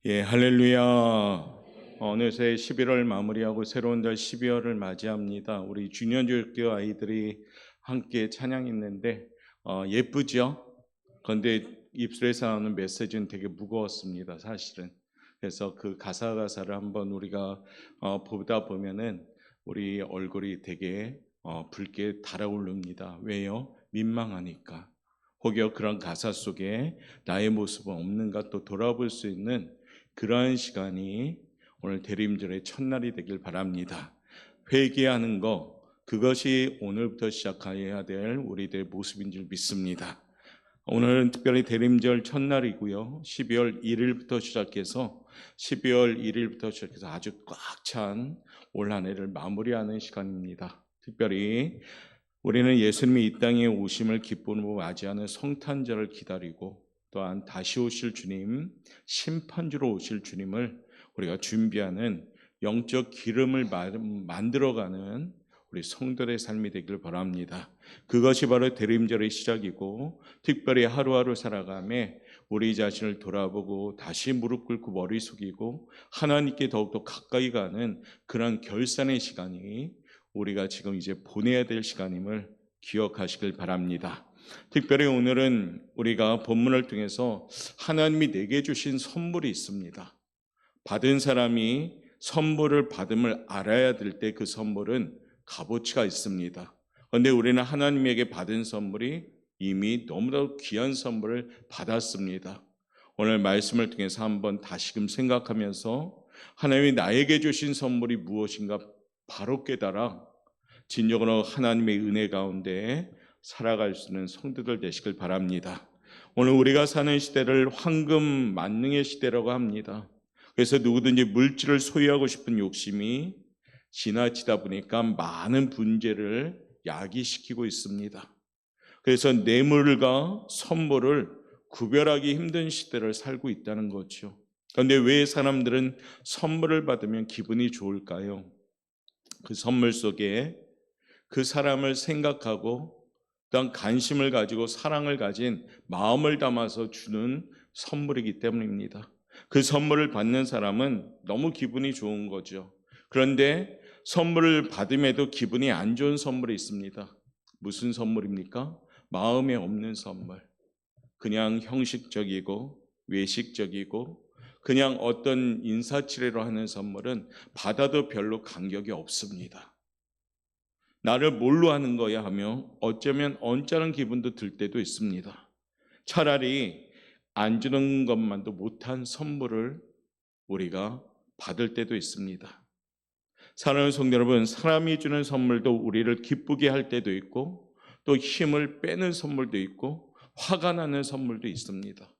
예, 할렐루야. 어느새 11월 마무리하고 새로운 달 12월을 맞이합니다. 우리 주년절교 아이들이 함께 찬양했는데 예쁘죠? 그런데 입술에서 나오는 메시지는 되게 무거웠습니다, 사실은. 그래서 그 가사를 한번 우리가 보다 보면은 우리 얼굴이 되게 붉게 달아오릅니다. 왜요? 민망하니까. 혹여 그런 가사 속에 나의 모습은 없는가 또 돌아볼 수 있는 그러한 시간이 오늘 대림절의 첫날이 되길 바랍니다. 회개하는 것, 그것이 오늘부터 시작해야 될 우리들의 모습인 줄 믿습니다. 오늘은 특별히 대림절 첫날이고요. 12월 1일부터 시작해서 아주 꽉 찬 올 한 해를 마무리하는 시간입니다. 특별히 우리는 예수님이 이 땅에 오심을 기쁨으로 맞이하는 성탄절을 기다리고 또한 다시 오실 주님, 심판주로 오실 주님을 우리가 준비하는 영적 기름을 만들어가는 우리 성도의 삶이 되길 바랍니다. 그것이 바로 대림절의 시작이고 특별히 하루하루 살아가며 우리 자신을 돌아보고 다시 무릎 꿇고 머리 숙이고 하나님께 더욱더 가까이 가는 그런 결산의 시간이 우리가 지금 이제 보내야 될 시간임을 기억하시길 바랍니다. 특별히 오늘은 우리가 본문을 통해서 하나님이 내게 주신 선물이 있습니다. 받은 사람이 선물을 받음을 알아야 될 때 그 선물은 값어치가 있습니다. 그런데 우리는 하나님에게 받은 선물이 이미 너무나도 귀한 선물을 받았습니다. 오늘 말씀을 통해서 한번 다시금 생각하면서 하나님이 나에게 주신 선물이 무엇인가 바로 깨달아 진정으로 하나님의 은혜 가운데 살아갈 수 있는 성도들 되시길 바랍니다. 오늘 우리가 사는 시대를 황금 만능의 시대라고 합니다. 그래서 누구든지 물질을 소유하고 싶은 욕심이 지나치다 보니까 많은 분재를 야기시키고 있습니다. 그래서 뇌물과 선물을 구별하기 힘든 시대를 살고 있다는 거죠. 그런데 왜 사람들은 선물을 받으면 기분이 좋을까요? 그 선물 속에 그 사람을 생각하고 또한 관심을 가지고 사랑을 가진 마음을 담아서 주는 선물이기 때문입니다. 그 선물을 받는 사람은 너무 기분이 좋은 거죠. 그런데 선물을 받음에도 기분이 안 좋은 선물이 있습니다. 무슨 선물입니까? 마음에 없는 선물. 그냥 형식적이고 외식적이고 그냥 어떤 인사치레로 하는 선물은 받아도 별로 감격이 없습니다. 나를 뭘로 하는 거야 하며 어쩌면 언짢은 기분도 들 때도 있습니다. 차라리 안 주는 것만도 못한 선물을 우리가 받을 때도 있습니다. 사랑하는 성도 여러분, 사람이 주는 선물도 우리를 기쁘게 할 때도 있고 또 힘을 빼는 선물도 있고 화가 나는 선물도 있습니다.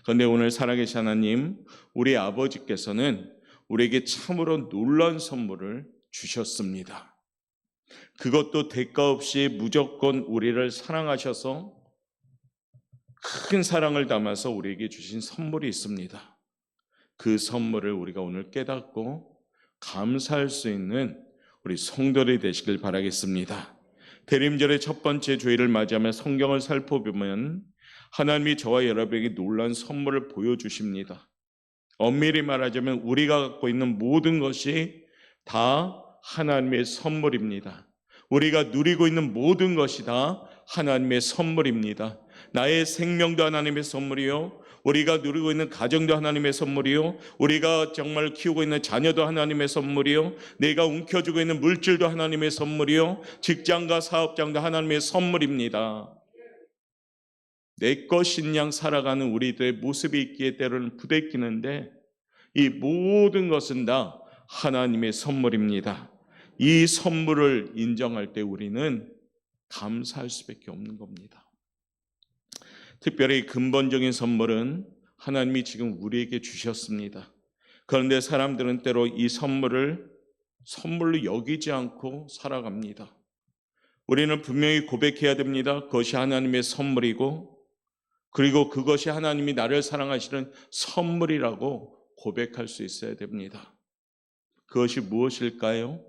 그런데 오늘 살아계신 하나님, 우리 아버지께서는 우리에게 참으로 놀라운 선물을 주셨습니다. 그것도 대가 없이 무조건 우리를 사랑하셔서 큰 사랑을 담아서 우리에게 주신 선물이 있습니다. 그 선물을 우리가 오늘 깨닫고 감사할 수 있는 우리 성도들이 되시길 바라겠습니다. 대림절의 첫 번째 주일을 맞이하며 성경을 살펴보면 하나님이 저와 여러분에게 놀라운 선물을 보여주십니다. 엄밀히 말하자면 우리가 갖고 있는 모든 것이 다 하나님의 선물입니다. 우리가 누리고 있는 모든 것이 다 하나님의 선물입니다. 나의 생명도 하나님의 선물이요, 우리가 누리고 있는 가정도 하나님의 선물이요, 우리가 정말 키우고 있는 자녀도 하나님의 선물이요, 내가 움켜쥐고 있는 물질도 하나님의 선물이요, 직장과 사업장도 하나님의 선물입니다. 내 것인 양 살아가는 우리들의 모습이 있기에 때로는 부대끼는데 이 모든 것은 다 하나님의 선물입니다. 이 선물을 인정할 때 우리는 감사할 수밖에 없는 겁니다. 특별히 근본적인 선물은 하나님이 지금 우리에게 주셨습니다. 그런데 사람들은 때로 이 선물을 선물로 여기지 않고 살아갑니다. 우리는 분명히 고백해야 됩니다. 그것이 하나님의 선물이고 그리고 그것이 하나님이 나를 사랑하시는 선물이라고 고백할 수 있어야 됩니다. 그것이 무엇일까요?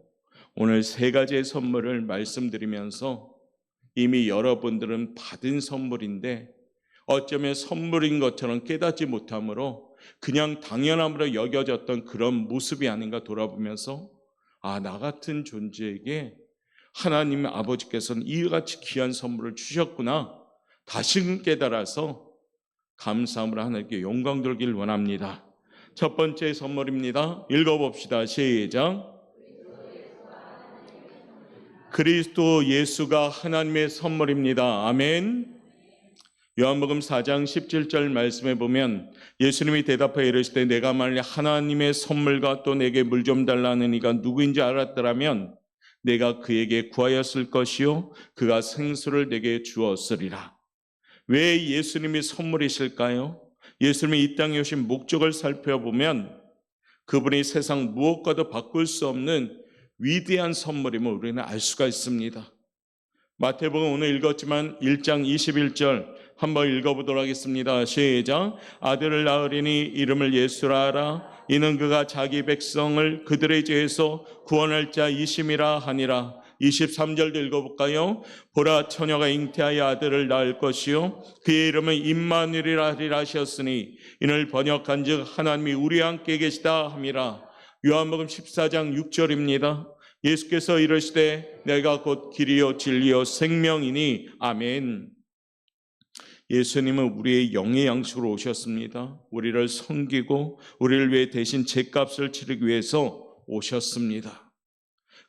오늘 세 가지의 선물을 말씀드리면서 이미 여러분들은 받은 선물인데 어쩌면 선물인 것처럼 깨닫지 못하므로 그냥 당연함으로 여겨졌던 그런 모습이 아닌가 돌아보면서 나 같은 존재에게 하나님 아버지께서는 이같이 귀한 선물을 주셨구나 다시금 깨달아서 감사함으로 하나님께 영광 돌기를 원합니다. 첫 번째 선물입니다. 읽어봅시다. 시작. 그리스도 예수가 하나님의 선물입니다. 아멘. 요한복음 4장 17절 말씀에 보면 예수님이 대답하여 이르시되 내가 만일 하나님의 선물과 또 내게 물 좀 달라는 이가 누구인지 알았더라면 내가 그에게 구하였을 것이요 그가 생수를 내게 주었으리라. 왜 예수님이 선물이실까요? 예수님이 이 땅에 오신 목적을 살펴보면 그분이 세상 무엇과도 바꿀 수 없는 위대한 선물임을 우리는 알 수가 있습니다. 마태복음 오늘 읽었지만 1장 21절 한번 읽어보도록 하겠습니다. 시작. 아들을 낳으리니 이름을 예수라 하라. 이는 그가 자기 백성을 그들의 죄에서 구원할 자이심이라 하니라. 23절도 읽어볼까요? 보라 처녀가 잉태하여 아들을 낳을 것이요 그의 이름은 임마누엘이라 하리라 하셨으니 이를 번역한즉 하나님이 우리와 함께 계시다 함이라. 요한복음 14장 6절입니다. 예수께서 이르시되 내가 곧 길이요 진리요 생명이니 아멘. 예수님은 우리의 영의 양식으로 오셨습니다. 우리를 섬기고 우리를 위해 대신 죗값을 치르기 위해서 오셨습니다.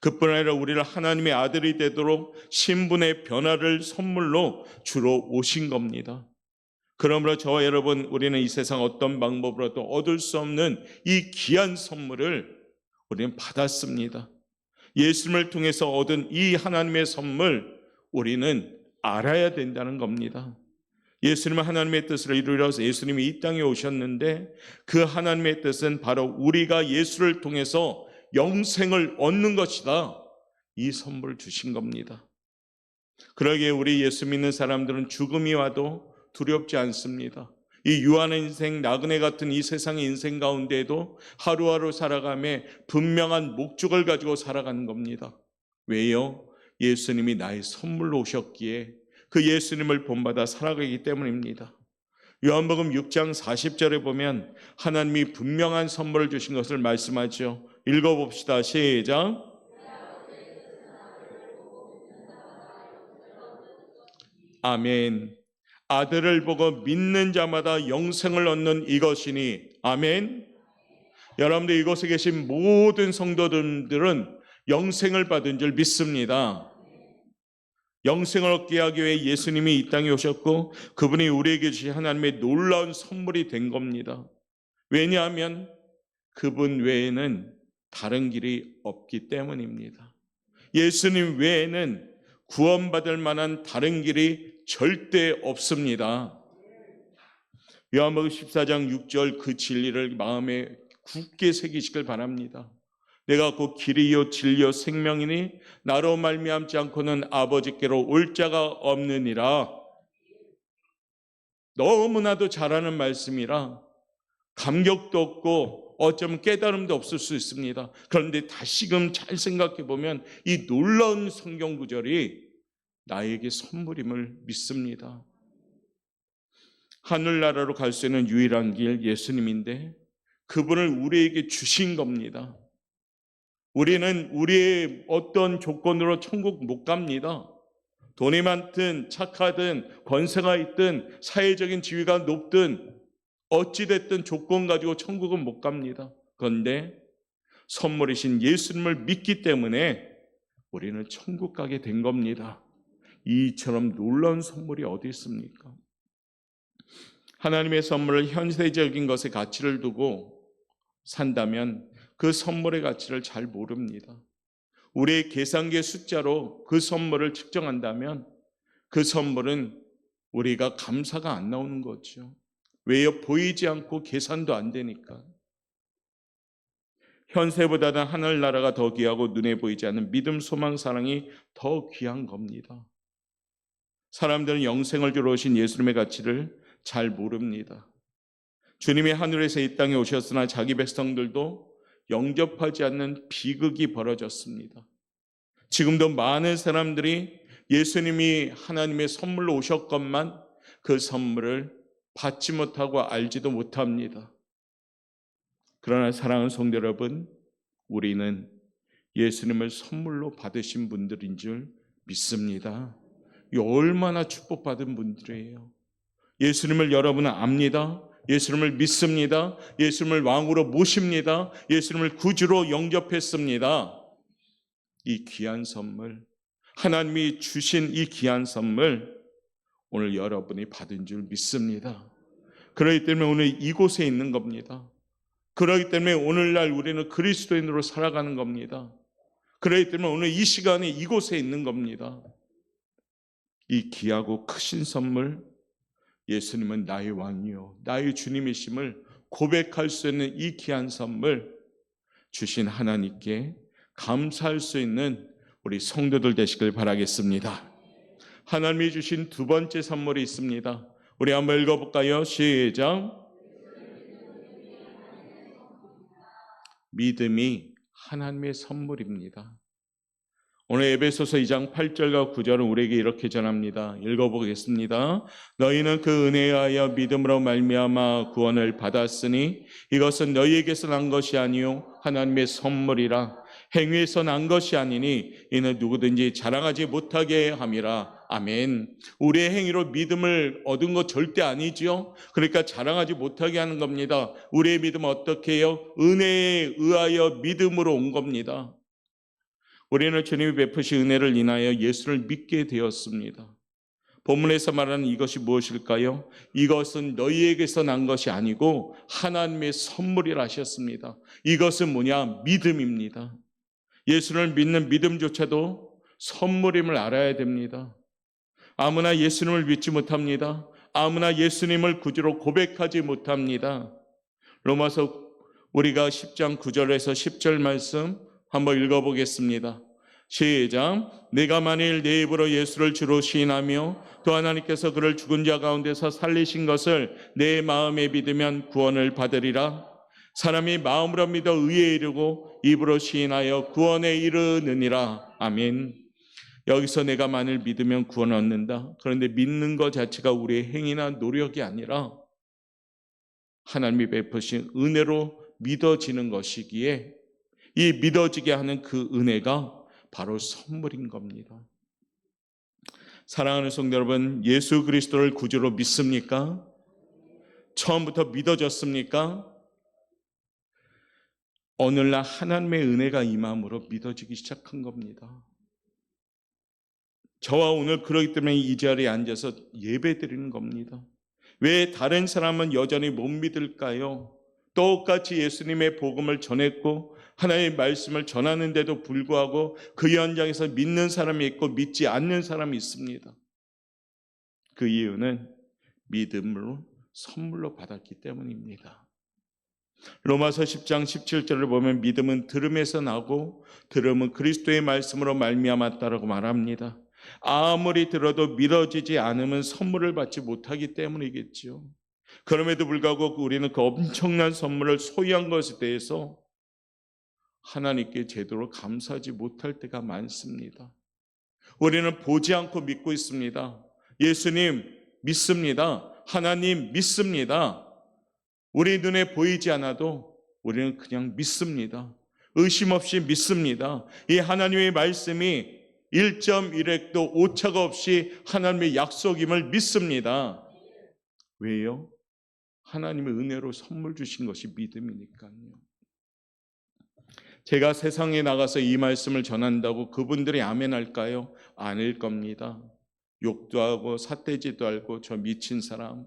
그뿐 아니라 우리를 하나님의 아들이 되도록 신분의 변화를 선물로 주러 오신 겁니다. 그러므로 저와 여러분 우리는 이 세상 어떤 방법으로도 얻을 수 없는 이 귀한 선물을 우리는 받았습니다. 예수님을 통해서 얻은 이 하나님의 선물 우리는 알아야 된다는 겁니다. 예수님은 하나님의 뜻을 이루려서 예수님이 이 땅에 오셨는데 그 하나님의 뜻은 바로 우리가 예수를 통해서 영생을 얻는 것이다. 이 선물을 주신 겁니다. 그러기에 우리 예수 믿는 사람들은 죽음이 와도 두렵지 않습니다. 이 유한한 인생, 나그네 같은 이 세상의 인생 가운데에도 하루하루 살아가며 분명한 목적을 가지고 살아가는 겁니다. 왜요? 예수님이 나의 선물로 오셨기에 그 예수님을 본받아 살아가기 때문입니다. 요한복음 6장 40절에 보면 하나님이 분명한 선물을 주신 것을 말씀하죠. 읽어봅시다. 시작. 아멘. 아들을 보고 믿는 자마다 영생을 얻는 이것이니 아멘. 여러분들 이곳에 계신 모든 성도들은 영생을 받은 줄 믿습니다. 영생을 얻게 하기 위해 예수님이 이 땅에 오셨고 그분이 우리에게 주신 하나님의 놀라운 선물이 된 겁니다. 왜냐하면 그분 외에는 다른 길이 없기 때문입니다. 예수님 외에는 구원받을 만한 다른 길이 절대 없습니다. 요한복음 14장 6절 그 진리를 마음에 굳게 새기시길 바랍니다. 내가 곧 길이요 진리요 생명이니 나로 말미암지 않고는 아버지께로 올 자가 없느니라. 너무나도 잘하는 말씀이라 감격도 없고 어쩌면 깨달음도 없을 수 있습니다. 그런데 다시금 잘 생각해 보면 이 놀라운 성경 구절이 나에게 선물임을 믿습니다. 하늘나라로 갈 수 있는 유일한 길 예수님인데 그분을 우리에게 주신 겁니다. 우리는 우리의 어떤 조건으로 천국 못 갑니다. 돈이 많든 착하든 권세가 있든 사회적인 지위가 높든 어찌됐든 조건 가지고 천국은 못 갑니다. 그런데 선물이신 예수님을 믿기 때문에 우리는 천국 가게 된 겁니다. 이처럼 놀라운 선물이 어디 있습니까? 하나님의 선물을 현세적인 것에 가치를 두고 산다면 그 선물의 가치를 잘 모릅니다. 우리의 계산기의 숫자로 그 선물을 측정한다면 그 선물은 우리가 감사가 안 나오는 거죠. 왜요? 보이지 않고 계산도 안 되니까. 현세보다는 하늘나라가 더 귀하고 눈에 보이지 않는 믿음, 소망, 사랑이 더 귀한 겁니다. 사람들은 영생을 주러 오신 예수님의 가치를 잘 모릅니다. 주님이 하늘에서 이 땅에 오셨으나 자기 백성들도 영접하지 않는 비극이 벌어졌습니다. 지금도 많은 사람들이 예수님이 하나님의 선물로 오셨건만 그 선물을 받지 못하고 알지도 못합니다. 그러나 사랑하는 성도 여러분, 우리는 예수님을 선물로 받으신 분들인 줄 믿습니다. 이 얼마나 축복받은 분들이에요. 예수님을 여러분은 압니다. 예수님을 믿습니다. 예수님을 왕으로 모십니다. 예수님을 구주로 영접했습니다. 이 귀한 선물, 하나님이 주신 이 귀한 선물, 오늘 여러분이 받은 줄 믿습니다. 그렇기 때문에 오늘 이곳에 있는 겁니다. 그렇기 때문에 오늘날 우리는 그리스도인으로 살아가는 겁니다. 그렇기 때문에 오늘 이 시간에 이곳에 있는 겁니다. 이 귀하고 크신 선물, 예수님은 나의 왕이요 나의 주님이심을 고백할 수 있는 이 귀한 선물 주신 하나님께 감사할 수 있는 우리 성도들 되시길 바라겠습니다. 하나님이 주신 두 번째 선물이 있습니다. 우리 한번 읽어볼까요? 시작. 믿음이 하나님의 선물입니다. 오늘 에베소서 2장 8절과 9절은 우리에게 이렇게 전합니다. 읽어보겠습니다. 너희는 그 은혜에 하여 믿음으로 말미암아 구원을 받았으니 이것은 너희에게서 난 것이 아니요 하나님의 선물이라. 행위에서 난 것이 아니니 이는 누구든지 자랑하지 못하게 함이라. 아멘. 우리의 행위로 믿음을 얻은 것 절대 아니죠. 그러니까 자랑하지 못하게 하는 겁니다. 우리의 믿음은 어떻게 해요? 은혜에 의하여 믿음으로 온 겁니다. 우리는 주님이 베푸신 은혜를 인하여 예수를 믿게 되었습니다. 본문에서 말하는 이것이 무엇일까요? 이것은 너희에게서 난 것이 아니고 하나님의 선물이라 하셨습니다. 이것은 뭐냐? 믿음입니다. 예수를 믿는 믿음조차도 선물임을 알아야 됩니다. 아무나 예수님을 믿지 못합니다. 아무나 예수님을 구주로 고백하지 못합니다. 로마서 우리가 10장 9절에서 10절 말씀 한번 읽어보겠습니다. 시작. 내가 만일 내 입으로 예수를 주로 시인하며 또 하나님께서 그를 죽은 자 가운데서 살리신 것을 내 마음에 믿으면 구원을 받으리라. 사람이 마음으로 믿어 의에 이르고 입으로 시인하여 구원에 이르느니라. 아멘. 여기서 내가 만일 믿으면 구원 얻는다. 그런데 믿는 것 자체가 우리의 행위나 노력이 아니라 하나님이 베푸신 은혜로 믿어지는 것이기에 이 믿어지게 하는 그 은혜가 바로 선물인 겁니다. 사랑하는 성도 여러분, 예수 그리스도를 구주로 믿습니까? 처음부터 믿어졌습니까? 오늘날 하나님의 은혜가 임함으로 믿어지기 시작한 겁니다. 저와 오늘 그렇기 때문에 이 자리에 앉아서 예배드리는 겁니다. 왜 다른 사람은 여전히 못 믿을까요? 똑같이 예수님의 복음을 전했고 하나님의 말씀을 전하는데도 불구하고 그 현장에서 믿는 사람이 있고 믿지 않는 사람이 있습니다. 그 이유는 믿음으로 선물로 받았기 때문입니다. 로마서 10장 17절을 보면 믿음은 들음에서 나고 들음은 그리스도의 말씀으로 말미암았다라고 말합니다. 아무리 들어도 믿어지지 않으면 선물을 받지 못하기 때문이겠죠. 그럼에도 불구하고 우리는 그 엄청난 선물을 소유한 것에 대해서 하나님께 제대로 감사하지 못할 때가 많습니다. 우리는 보지 않고 믿고 있습니다. 예수님 믿습니다. 하나님 믿습니다. 우리 눈에 보이지 않아도 우리는 그냥 믿습니다. 의심 없이 믿습니다. 이 하나님의 말씀이 1.1획도 오차가 없이 하나님의 약속임을 믿습니다. 왜요? 하나님의 은혜로 선물 주신 것이 믿음이니까요. 제가 세상에 나가서 이 말씀을 전한다고 그분들이 아멘할까요? 아닐 겁니다. 욕도 하고 삿대질도 하고 저 미친 사람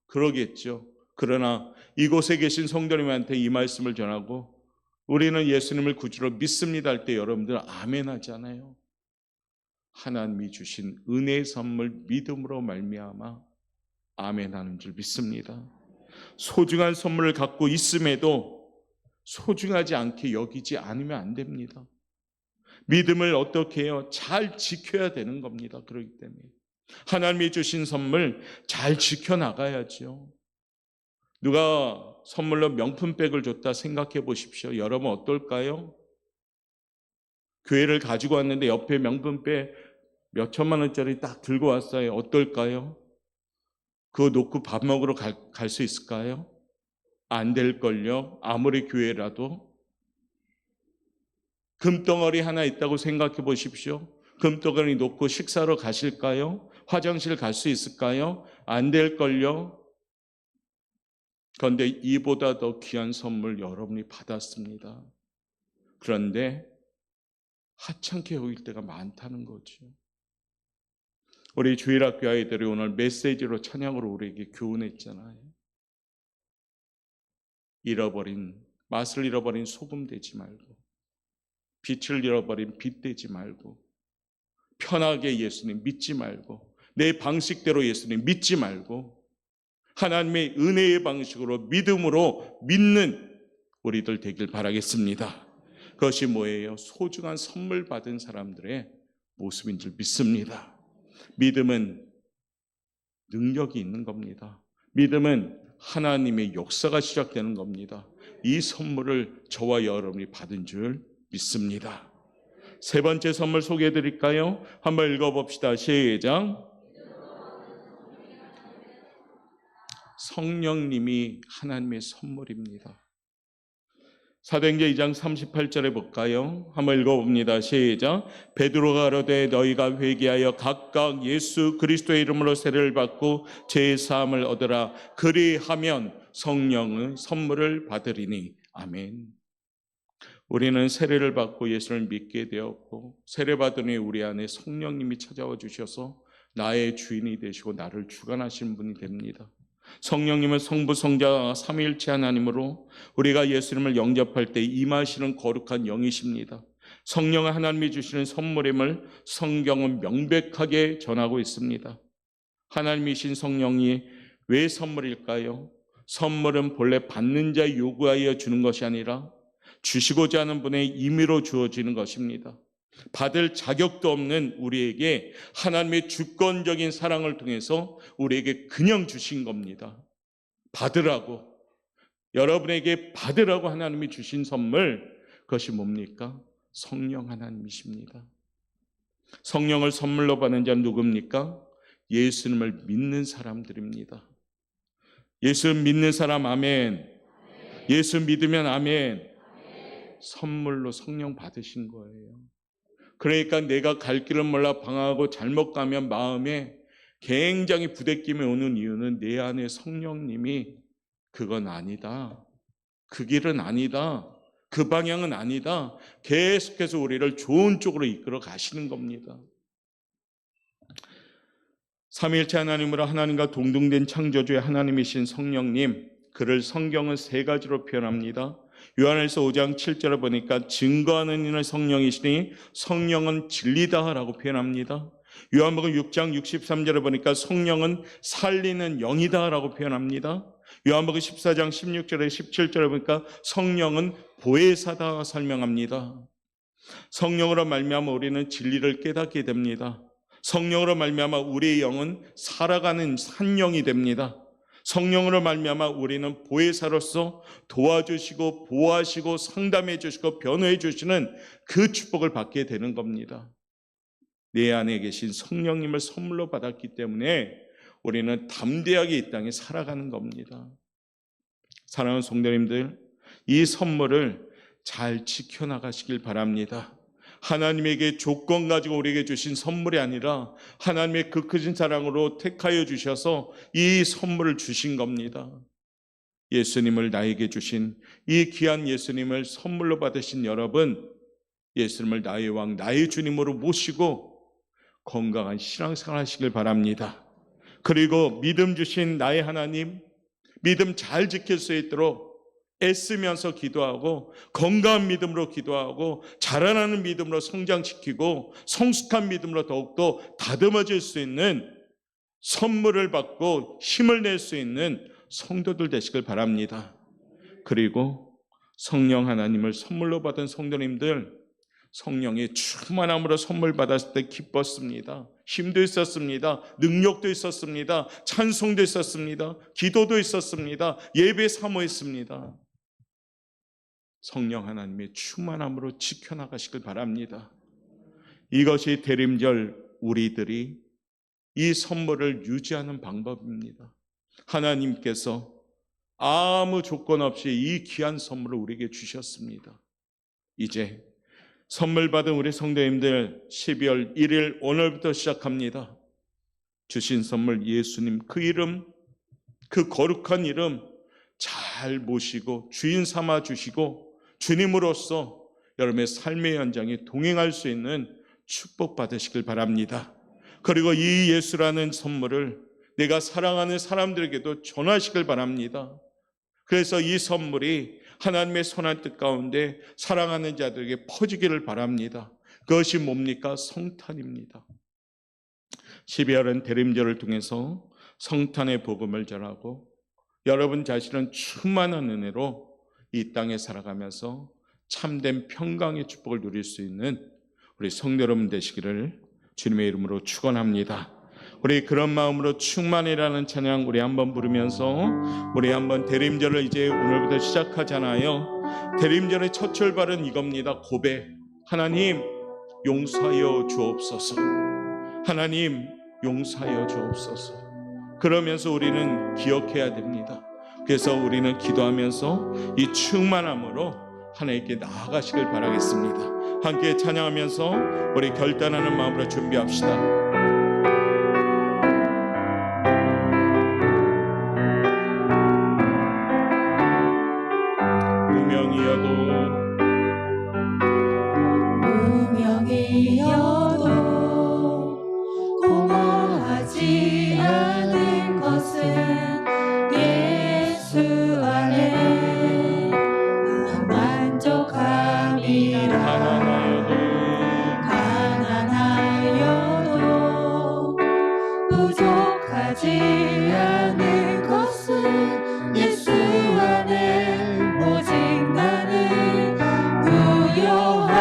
그러겠죠. 그러나 이곳에 계신 성도님한테 이 말씀을 전하고 우리는 예수님을 구주로 믿습니다 할 때 여러분들 아멘하잖아요. 하나님이 주신 은혜의 선물 믿음으로 말미암아 아멘하는 줄 믿습니다. 소중한 선물을 갖고 있음에도 소중하지 않게 여기지 않으면 안 됩니다. 믿음을 어떻게 해요? 잘 지켜야 되는 겁니다. 그렇기 때문에 하나님이 주신 선물 잘 지켜나가야죠. 누가 선물로 명품백을 줬다 생각해 보십시오. 여러분 어떨까요? 교회를 가지고 왔는데 옆에 명품백 몇 천만 원짜리 딱 들고 왔어요. 어떨까요? 그거 놓고 밥 먹으러 갈 수 있을까요? 안 될걸요. 아무리 교회라도. 금덩어리 하나 있다고 생각해 보십시오. 금덩어리 놓고 식사로 가실까요? 화장실 갈 수 있을까요? 안 될걸요. 그런데 이보다 더 귀한 선물 여러분이 받았습니다. 그런데 하찮게 여길 때가 많다는 거죠. 우리 주일학교 아이들이 오늘 메시지로 찬양으로 우리에게 교훈했잖아요. 맛을 잃어버린 소금 되지 말고, 빛을 잃어버린 빛 되지 말고, 편하게 예수님 믿지 말고, 내 방식대로 예수님 믿지 말고, 하나님의 은혜의 방식으로 믿음으로 믿는 우리들 되길 바라겠습니다. 그것이 뭐예요? 소중한 선물 받은 사람들의 모습인 줄 믿습니다. 믿음은 능력이 있는 겁니다. 믿음은 하나님의 역사가 시작되는 겁니다. 이 선물을 저와 여러분이 받은 줄 믿습니다. 세 번째 선물 소개해 드릴까요? 한번 읽어봅시다. 시작. 성령님이 하나님의 선물입니다. 사도행전 2장 38절에 볼까요? 한번 읽어봅니다. 시작. 베드로가 가로되 너희가 회개하여 각각 예수 그리스도의 이름으로 세례를 받고 죄 사함을 얻으라. 그리하면 성령의 선물을 받으리니. 아멘. 우리는 세례를 받고 예수를 믿게 되었고 세례 받으니 우리 안에 성령님이 찾아와 주셔서 나의 주인이 되시고 나를 주관하시는 분이 됩니다. 성령님은 성부 성자 삼위일체 하나님으로 우리가 예수님을 영접할 때 임하시는 거룩한 영이십니다. 성령은 하나님이 주시는 선물임을 성경은 명백하게 전하고 있습니다. 하나님이신 성령이 왜 선물일까요? 선물은 본래 받는 자 요구하여 주는 것이 아니라 주시고자 하는 분의 임의로 주어지는 것입니다. 받을 자격도 없는 우리에게 하나님의 주권적인 사랑을 통해서 우리에게 그냥 주신 겁니다. 받으라고, 여러분에게 받으라고 하나님이 주신 선물, 그것이 뭡니까? 성령 하나님이십니다. 성령을 선물로 받는 자는 누굽니까? 예수님을 믿는 사람들입니다. 예수 믿는 사람 아멘. 예수 믿으면 아멘. 선물로 성령 받으신 거예요. 그러니까 내가 갈 길을 몰라 방황하고 잘못 가면 마음에 굉장히 부대낌이 오는 이유는 내 안에 성령님이 그건 아니다, 그 길은 아니다, 그 방향은 아니다, 계속해서 우리를 좋은 쪽으로 이끌어 가시는 겁니다. 삼위일체 하나님으로 하나님과 동등된 창조주의 하나님이신 성령님, 그를 성경은 세 가지로 표현합니다. 요한일서 5장 7절을 보니까 증거하는 이는 성령이시니 성령은 진리다라고 표현합니다. 요한복음 6장 63절을 보니까 성령은 살리는 영이다라고 표현합니다. 요한복음 14장 16절에 17절을 보니까 성령은 보혜사다 설명합니다. 성령으로 말미암아 우리는 진리를 깨닫게 됩니다. 성령으로 말미암아 우리의 영은 살아가는 산 영이 됩니다. 성령으로 말미암아 우리는 보혜사로서 도와주시고 보호하시고 상담해 주시고 변호해 주시는 그 축복을 받게 되는 겁니다. 내 안에 계신 성령님을 선물로 받았기 때문에 우리는 담대하게 이 땅에 살아가는 겁니다. 사랑하는 성도님들, 이 선물을 잘 지켜나가시길 바랍니다. 하나님에게 조건 가지고 우리에게 주신 선물이 아니라 하나님의 그 크신 사랑으로 택하여 주셔서 이 선물을 주신 겁니다. 예수님을 나에게 주신 이 귀한 예수님을 선물로 받으신 여러분, 예수님을 나의 왕, 나의 주님으로 모시고 건강한 신앙생활 하시길 바랍니다. 그리고 믿음 주신 나의 하나님, 믿음 잘 지킬 수 있도록 애쓰면서 기도하고 건강한 믿음으로 기도하고 자라나는 믿음으로 성장시키고 성숙한 믿음으로 더욱더 다듬어질 수 있는 선물을 받고 힘을 낼 수 있는 성도들 되시길 바랍니다. 그리고 성령 하나님을 선물로 받은 성도님들, 성령의 충만함으로 선물 받았을 때 기뻤습니다. 힘도 있었습니다. 능력도 있었습니다. 찬송도 있었습니다. 기도도 있었습니다. 예배 사모했습니다. 성령 하나님의 충만함으로 지켜나가시길 바랍니다. 이것이 대림절 우리들이 이 선물을 유지하는 방법입니다. 하나님께서 아무 조건 없이 이 귀한 선물을 우리에게 주셨습니다. 이제 선물 받은 우리 성도님들 12월 1일 오늘부터 시작합니다. 주신 선물 예수님, 그 이름, 그 거룩한 이름 잘 모시고 주인 삼아 주시고 주님으로서 여러분의 삶의 현장에 동행할 수 있는 축복 받으시길 바랍니다. 그리고 이 예수라는 선물을 내가 사랑하는 사람들에게도 전하시길 바랍니다. 그래서 이 선물이 하나님의 선한 뜻 가운데 사랑하는 자들에게 퍼지기를 바랍니다. 그것이 뭡니까? 성탄입니다. 12월은 대림절을 통해서 성탄의 복음을 전하고 여러분 자신은 충만한 은혜로 이 땅에 살아가면서 참된 평강의 축복을 누릴 수 있는 우리 성도 여러분 되시기를 주님의 이름으로 축원합니다. 우리 그런 마음으로 충만이라는 찬양 우리 한번 부르면서 우리 한번 대림절을 이제 오늘부터 시작하잖아요. 대림절의 첫 출발은 이겁니다. 고백. 하나님 용서하여 주옵소서. 하나님 용서하여 주옵소서. 그러면서 우리는 기억해야 됩니다. 그래서 우리는 기도하면서 이 충만함으로 하나님께 나아가시길 바라겠습니다. 함께 찬양하면서 우리 결단하는 마음으로 준비합시다. 무명이어도 공허하지 않은 것은 예수 안에 난 만족함이라. 가난하여도 부족하지 않은 것은 예수 안에 오직 나는 부요하리라.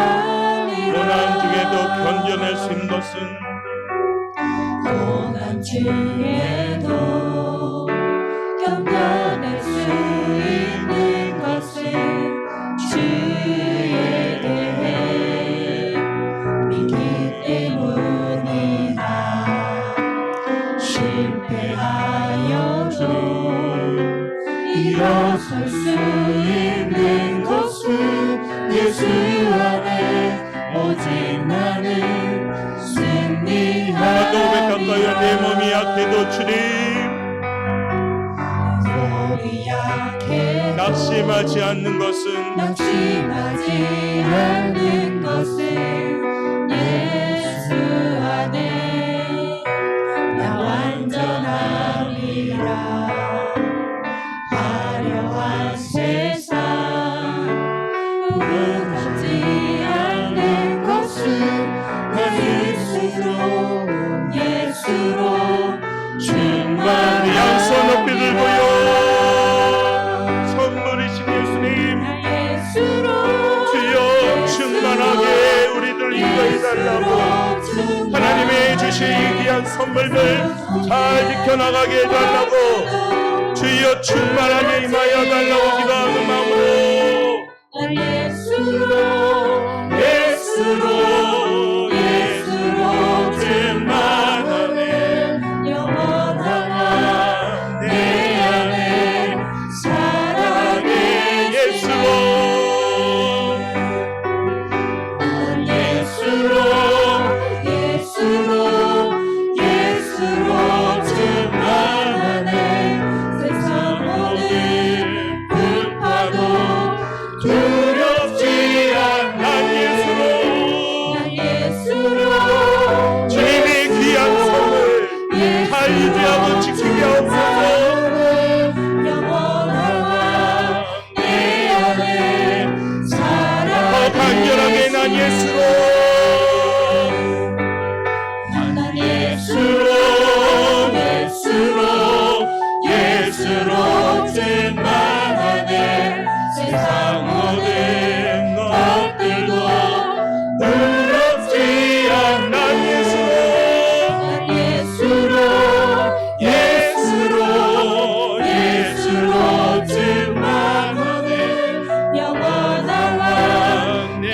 고난 중에도 견뎌낼 수 있는 것은 고난 중에도 견뎌낼 수 있는 것은 주에 대해 믿기 때문이라. 실패하여도 일어설 수 있는 것은 예수 안에 오직 나는 승리하리라. 나도 고백할까요? 내 몸이 약해도 주님 몸이 약해도 낙심하지 않는 것은 예수 안에 나 완전함이라. 화려한 세상 부끄럽지 않는 것은 나 예수로 충만히. 양손 높이 들고요. 선물이신 예수님 주여 충만하게 우리들 인도해달라고 하나님의 주신 귀한 선물들 잘 지켜나가게 해달라고 주여 충만하게 임하여 달라고 기도하는 마음으로 예수로 충만하네. 영원한 내 안에 사랑의 예수로 충만하네. 세상 모든 불파도 두렵지 않아. 난 예수로 주님의 귀한 선물 잘 유지하고 지키게 하옵소서. 영원한 내 안에 더 간절하게 난 예수로 충만하네. 세상 모든 것들도 두렵지 않아. 예수로 충만하네. 영원한 내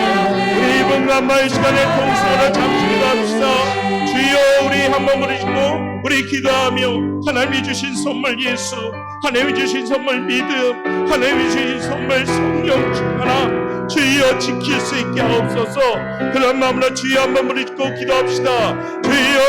안에. 우리 이번 간마의 시간에 통성으로 잠시 기도합시다. 주여 우리 한번 부르시고 우리 기도하며 하나님이 주신 선물 예수, 하나님이 주신 선물 믿음, 하나님이 주신 선물 성령 충만함 주여 지킬 수 있게 하옵소서. 그런 마음으로 주여 한번 부르짖고 기도합시다. 주여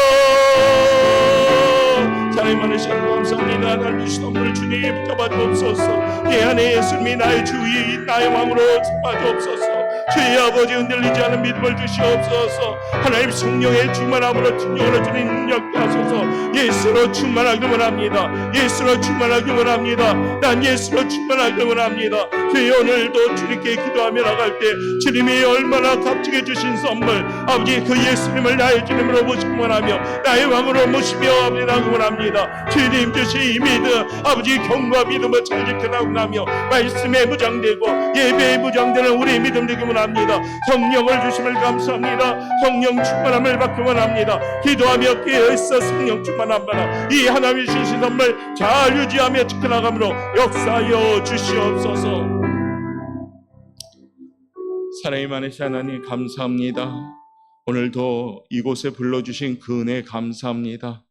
사랑이 많으신 감사합니다. 하나님 주신 선물을 주님 붙잡아 주옵소서. 내 안에 예수님이 나의 주인 나의 왕으로 잡아 주옵소서. 주의 아버지 흔들리지 않은 믿음을 주시옵소서. 하나님 성령의 충만함으로 충령으로 주님 능력케 하소서. 예수로 충만하기를 원합니다. 예수로 충만하기를 원합니다. 난 예수로 충만하기를 원합니다. 주여 오늘도 주님께 기도하며 나갈 때 주님이 얼마나 값지게 주신 선물 아버지 그 예수님을 나의 주님으로 모시기 원하며 나의 왕으로 모시며 아버지 나기 원합니다. 주님 주신 이 믿음 아버지 경과 믿음을 잘 지켜나가며 말씀에 무장되고 예배에 무장되는 우리의 믿음 되기 원합니다. 성령을 주심을 감사합니다. 성령 충만함을 받기 원합니다. 기도하며 깨어있어 성령 충만함 받아 이 하나님이 주신 선물 잘 유지하며 지켜나가므로 역사하여 주시옵소서. 사랑이 많으신 하나님 감사합니다. 오늘도 이곳에 불러주신 그 은혜 감사합니다.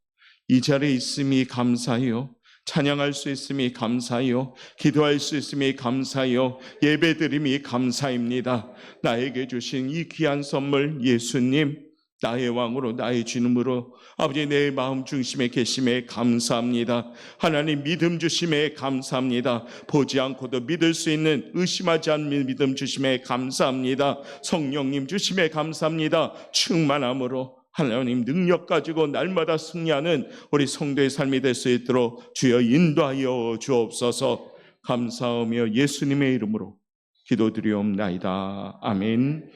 이 자리에 있음이 감사해요. 찬양할 수 있음이 감사해요. 기도할 수 있음이 감사해요. 예배드림이 감사입니다. 나에게 주신 이 귀한 선물 예수님 나의 왕으로 나의 주님으로 아버지 내 마음 중심에 계심에 감사합니다. 하나님 믿음 주심에 감사합니다. 보지 않고도 믿을 수 있는 의심하지 않는 믿음 주심에 감사합니다. 성령님 주심에 감사합니다. 충만함으로 하나님 능력 가지고 날마다 승리하는 우리 성도의 삶이 될 수 있도록 주여 인도하여 주옵소서. 감사하며 예수님의 이름으로 기도드리옵나이다. 아멘.